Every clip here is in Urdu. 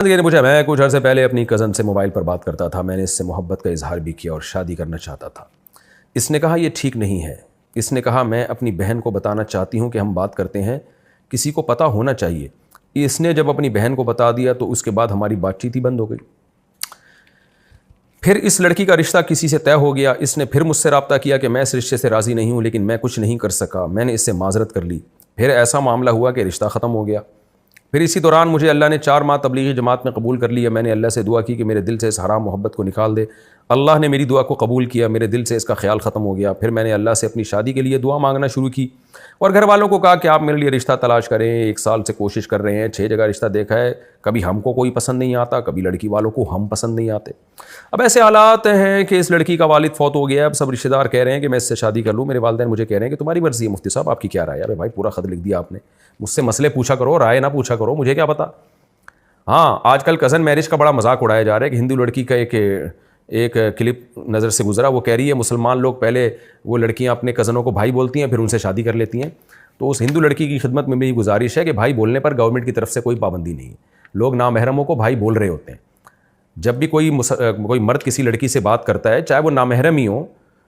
میں کچھ عرصے پہلے اپنی کزن سے موبائل پر بات کرتا تھا. میں نے اس سے محبت کا اظہار بھی کیا اور شادی کرنا چاہتا تھا. اس نے کہا یہ ٹھیک نہیں ہے. اس نے کہا میں اپنی بہن کو بتانا چاہتی ہوں کہ ہم بات کرتے ہیں, کسی کو پتہ ہونا چاہیے. اس نے جب اپنی بہن کو بتا دیا تو اس کے بعد ہماری بات چیت ہی بند ہو گئی. پھر اس لڑکی کا رشتہ کسی سے طے ہو گیا. اس نے پھر مجھ سے رابطہ کیا کہ میں اس رشتے سے راضی نہیں ہوں, لیکن میں کچھ نہیں کر سکا. میں نے اس سے معذرت کر لی. پھر ایسا معاملہ ہوا کہ رشتہ ختم ہو گیا. پھر اسی دوران مجھے اللہ نے 4 ماہ تبلیغی جماعت میں قبول کر لیا. میں نے اللہ سے دعا کی کہ میرے دل سے اس حرام محبت کو نکال دے. اللہ نے میری دعا کو قبول کیا. میرے دل سے اس کا خیال ختم ہو گیا. پھر میں نے اللہ سے اپنی شادی کے لیے دعا مانگنا شروع کی اور گھر والوں کو کہا کہ آپ میرے لیے رشتہ تلاش کریں. 1 سال سے کوشش کر رہے ہیں, 6 جگہ رشتہ دیکھا ہے, کبھی ہم کو کوئی پسند نہیں آتا, کبھی لڑکی والوں کو ہم پسند نہیں آتے. اب ایسے حالات ہیں کہ اس لڑکی کا والد فوت ہو گیا ہے. اب سب رشتہ دار کہہ رہے ہیں کہ میں اس سے شادی کر لوں. میرے والدین مجھے کہہ رہے ہیں کہ تمہاری مرضی ہے مفتی صاحب, آپ کی کیا رائے ہے؟ ابے بھائی پورا خط لکھ دیا آپ نے, مجھ سے مسئلے پوچھا کرو, رائے نہ پوچھا کرو, مجھے کیا پتا. ہاں, آج کل کزن میرج کا بڑا مذاق اڑایا جا رہا ہے کہ ہندو لڑکی کا ایک کلپ نظر سے گزرا. وہ کہہ رہی ہے مسلمان لوگ پہلے وہ لڑکیاں اپنے کزنوں کو بھائی بولتی ہیں, پھر ان سے شادی کر لیتی ہیں. تو اس ہندو لڑکی کی خدمت میں میری گزارش ہے کہ بھائی بولنے پر گورنمنٹ کی طرف سے کوئی پابندی نہیں ہے. لوگ نامحرموں کو بھائی بول رہے ہوتے ہیں. جب بھی کوئی مرد کسی لڑکی سے بات کرتا ہے, چاہے وہ نامحرم ہی ہو,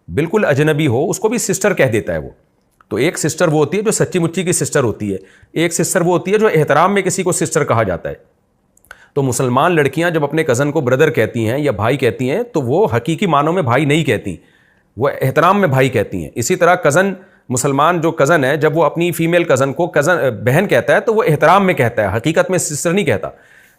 بالکل اجنبی ہو, اس کو بھی سسٹر کہہ دیتا ہے وہ. تو ایک سسٹر وہ ہوتی ہے جو سچی مچی کی سسٹر ہوتی ہے, ایک سسٹر وہ ہوتی ہے جو احترام میں کسی کو سسٹر کہا جاتا ہے. تو مسلمان لڑکیاں جب اپنے کزن کو بردر کہتی ہیں یا بھائی کہتی ہیں تو وہ حقیقی معنوں میں بھائی نہیں کہتی, وہ احترام میں بھائی کہتی ہیں. اسی طرح کزن, مسلمان جو کزن ہے, جب وہ اپنی فیمیل کزن کو بہن کہتا ہے تو وہ احترام میں کہتا ہے, حقیقت میں سسٹر نہیں کہتا.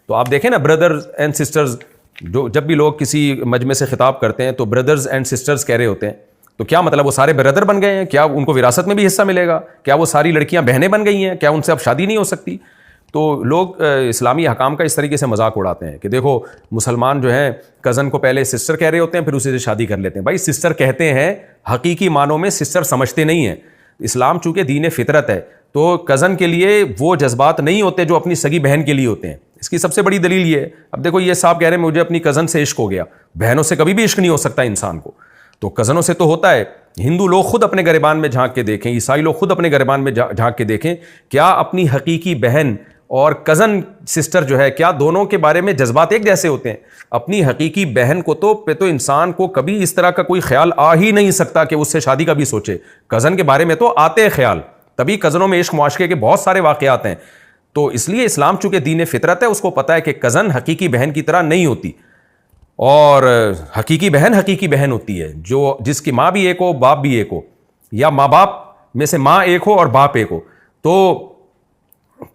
تو آپ دیکھیں نا, بردرز اینڈ سسٹرز, جو جب بھی لوگ کسی مجمع سے خطاب کرتے ہیں تو بردرز اینڈ سسٹرز کہہ رہے ہوتے ہیں. تو کیا مطلب وہ سارے بردر بن گئے ہیں؟ کیا ان کو وراثت میں بھی حصہ ملے گا؟ کیا وہ ساری لڑکیاں بہنیں بن گئی ہیں؟ کیا ان سے اب شادی نہیں ہو سکتی؟ تو لوگ اسلامی حکام کا اس طریقے سے مذاق اڑاتے ہیں کہ دیکھو مسلمان جو ہیں کزن کو پہلے سسٹر کہہ رہے ہوتے ہیں, پھر اسی سے شادی کر لیتے ہیں. بھائی سسٹر کہتے ہیں, حقیقی معنوں میں سسٹر سمجھتے نہیں ہیں. اسلام چونکہ دین فطرت ہے تو کزن کے لیے وہ جذبات نہیں ہوتے جو اپنی سگی بہن کے لیے ہوتے ہیں. اس کی سب سے بڑی دلیل یہ ہے, اب دیکھو یہ صاحب کہہ رہے ہیں مجھے اپنی کزن سے عشق ہو گیا. بہنوں سے کبھی بھی عشق نہیں ہو سکتا انسان کو, تو کزنوں سے تو ہوتا ہے. ہندو لوگ خود اپنے گریبان میں جھانک کے دیکھیں, عیسائی لوگ خود اپنے گریبان میں جھانک کے دیکھیں, کیا اپنی حقیقی بہن اور کزن سسٹر جو ہے, کیا دونوں کے بارے میں جذبات ایک جیسے ہوتے ہیں؟ اپنی حقیقی بہن کو تو انسان کو کبھی اس طرح کا کوئی خیال آ ہی نہیں سکتا کہ اس سے شادی کا بھی سوچے. کزن کے بارے میں تو آتے ہیں خیال, تبھی کزنوں میں عشق معاشقے کے بہت سارے واقعات ہیں. تو اس لیے اسلام چونکہ دین فطرت ہے, اس کو پتہ ہے کہ کزن حقیقی بہن کی طرح نہیں ہوتی, اور حقیقی بہن ہوتی ہے جو جس کی ماں بھی ایک ہو, باپ بھی ایک ہو, یا ماں باپ میں سے ماں ایک ہو اور باپ ایک ہو.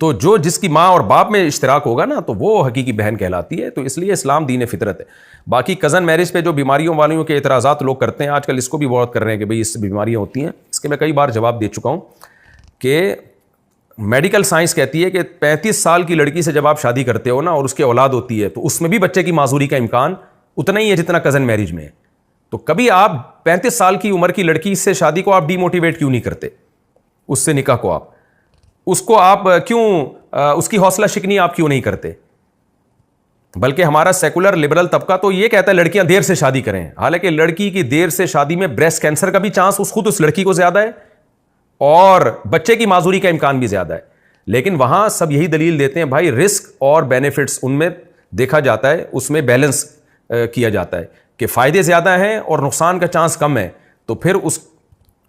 تو جو جس کی ماں اور باپ میں اشتراک ہوگا نا, تو وہ حقیقی بہن کہلاتی ہے. تو اس لیے اسلام دین فطرت ہے. باقی کزن میرج پہ جو بیماریوں والیوں کے اعتراضات لوگ کرتے ہیں آج کل, اس کو بھی بہت کر رہے ہیں کہ بھئی اس سے بیماریاں ہوتی ہیں. اس کے میں کئی بار جواب دے چکا ہوں کہ میڈیکل سائنس کہتی ہے کہ 35 سال کی لڑکی سے جب آپ شادی کرتے ہو نا اور اس کی اولاد ہوتی ہے, تو اس میں بھی بچے کی معذوری کا امکان اتنا ہی ہے جتنا کزن میرج میں ہے. تو کبھی آپ 35 سال کی عمر کی لڑکی سے شادی کو آپ ڈی موٹیویٹ کیوں نہیں کرتے؟ اس سے نکاح کو اس کو آپ کیوں, اس کی حوصلہ شکنی آپ کیوں نہیں کرتے؟ بلکہ ہمارا سیکولر لبرل طبقہ تو یہ کہتا ہے لڑکیاں دیر سے شادی کریں, حالانکہ لڑکی کی دیر سے شادی میں بریسٹ کینسر کا بھی چانس خود اس لڑکی کو زیادہ ہے اور بچے کی معذوری کا امکان بھی زیادہ ہے. لیکن وہاں سب یہی دلیل دیتے ہیں بھائی رسک اور بینیفٹس ان میں دیکھا جاتا ہے, اس میں بیلنس کیا جاتا ہے کہ فائدے زیادہ ہیں اور نقصان کا چانس کم ہے, تو پھر اس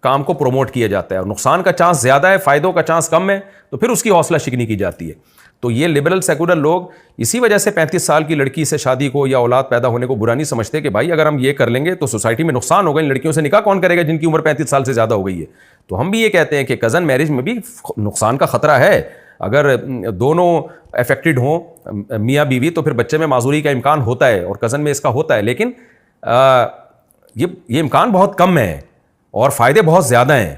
کام کو پروموٹ کیا جاتا ہے. اور نقصان کا چانس زیادہ ہے, فائدوں کا چانس کم ہے, تو پھر اس کی حوصلہ شکنی کی جاتی ہے. تو یہ لبرل سیکولر لوگ اسی وجہ سے 35 سال کی لڑکی سے شادی کو یا اولاد پیدا ہونے کو برا نہیں سمجھتے کہ بھائی اگر ہم یہ کر لیں گے تو سوسائٹی میں نقصان ہوگا, ان لڑکیوں سے نکاح کون کرے گا جن کی عمر 35 سال سے زیادہ ہو گئی ہے. تو ہم بھی یہ کہتے ہیں کہ کزن میرج میں بھی نقصان کا خطرہ ہے. اگر دونوں افیکٹڈ ہوں میاں بیوی تو پھر بچے میں معذوری کا امکان ہوتا ہے, اور کزن میں اس کا ہوتا ہے, لیکن یہ امکان بہت کم ہے اور فائدے بہت زیادہ ہیں.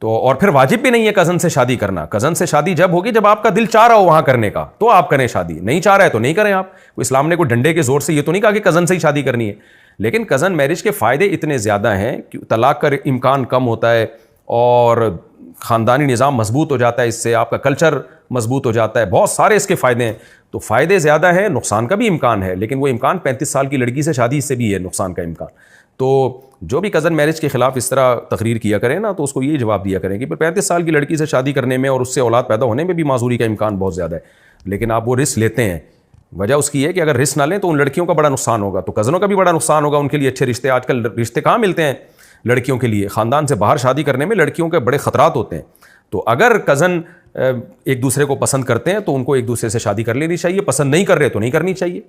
تو اور پھر واجب بھی نہیں ہے کزن سے شادی کرنا. کزن سے شادی جب ہوگی جب آپ کا دل چاہ رہا ہو وہاں کرنے کا, تو آپ کریں شادی. نہیں چاہ رہا ہے تو نہیں کریں. آپ اسلام نے کوئی ڈنڈے کے زور سے یہ تو نہیں کہا کہ کزن سے ہی شادی کرنی ہے. لیکن کزن میرج کے فائدے اتنے زیادہ ہیں کہ طلاق کا امکان کم ہوتا ہے اور خاندانی نظام مضبوط ہو جاتا ہے, اس سے آپ کا کلچر مضبوط ہو جاتا ہے, بہت سارے اس کے فائدے ہیں. تو فائدے زیادہ ہیں, نقصان کا بھی امکان ہے, لیکن وہ امکان 35 سال کی لڑکی سے شادی سے بھی ہے نقصان کا امکان. تو جو بھی کزن میرج کے خلاف اس طرح تقریر کیا کریں نا, تو اس کو یہ جواب دیا کریں کہ 35 سال کی لڑکی سے شادی کرنے میں اور اس سے اولاد پیدا ہونے میں بھی معذوری کا امکان بہت زیادہ ہے, لیکن آپ وہ رسک لیتے ہیں وجہ اس کی ہے کہ اگر رسک نہ لیں تو ان لڑکیوں کا بڑا نقصان ہوگا, تو کزنوں کا بھی بڑا نقصان ہوگا. ان کے لیے اچھے رشتے, آج کل رشتے کہاں ملتے ہیں لڑکیوں کے لیے, خاندان سے باہر شادی کرنے میں لڑکیوں کے بڑے خطرات ہوتے ہیں. تو اگر کزن ایک دوسرے کو پسند کرتے ہیں تو ان کو ایک دوسرے سے شادی کر لینی چاہیے, پسند نہیں کر رہے تو نہیں کرنی چاہیے.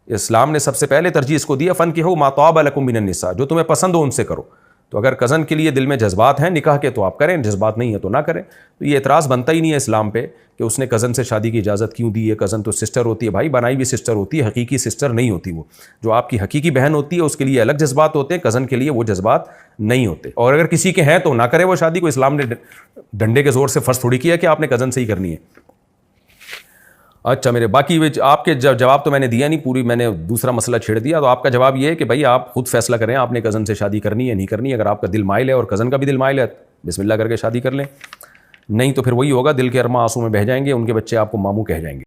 اسلام نے سب سے پہلے ترجیح اس کو دیا, فَانكِحُوا مَا طَابَ لَكُم مِّنَ النِّسَاء, جو تمہیں پسند ہو ان سے کرو. تو اگر کزن کے لیے دل میں جذبات ہیں نکاح کے تو آپ کریں, جذبات نہیں ہے تو نہ کریں. تو یہ اعتراض بنتا ہی نہیں ہے اسلام پہ کہ اس نے کزن سے شادی کی اجازت کیوں دی ہے. کزن تو سسٹر ہوتی ہے بھائی, بنائی بھی سسٹر ہوتی ہے, حقیقی سسٹر نہیں ہوتی. وہ جو آپ کی حقیقی بہن ہوتی ہے اس کے لیے الگ جذبات ہوتے ہیں, کزن کے لیے وہ جذبات نہیں ہوتے. اور اگر کسی کے ہیں تو نہ کرے وہ شادی کو. اسلام نے ڈنڈے کے زور سے فرض تھوڑی کیا کہ آپ نے کزن سے ہی کرنی ہے. اچھا, میرے باقی آپ کے جواب تو میں نے دیا نہیں, پوری میں نے دوسرا مسئلہ چھیڑ دیا. تو آپ کا جواب یہ ہے کہ بھائی آپ خود فیصلہ کریں, آپ نے کزن سے شادی کرنی ہے نہیں کرنی ہے. اگر آپ کا دل مائل ہے اور کزن کا بھی دل مائل ہے, بسم اللہ کر کے شادی کر لیں. نہیں تو پھر وہی ہوگا, دل کے ارماں آنسوں میں بہہ جائیں گے, ان کے بچے آپ کو ماموں کہہ جائیں گے.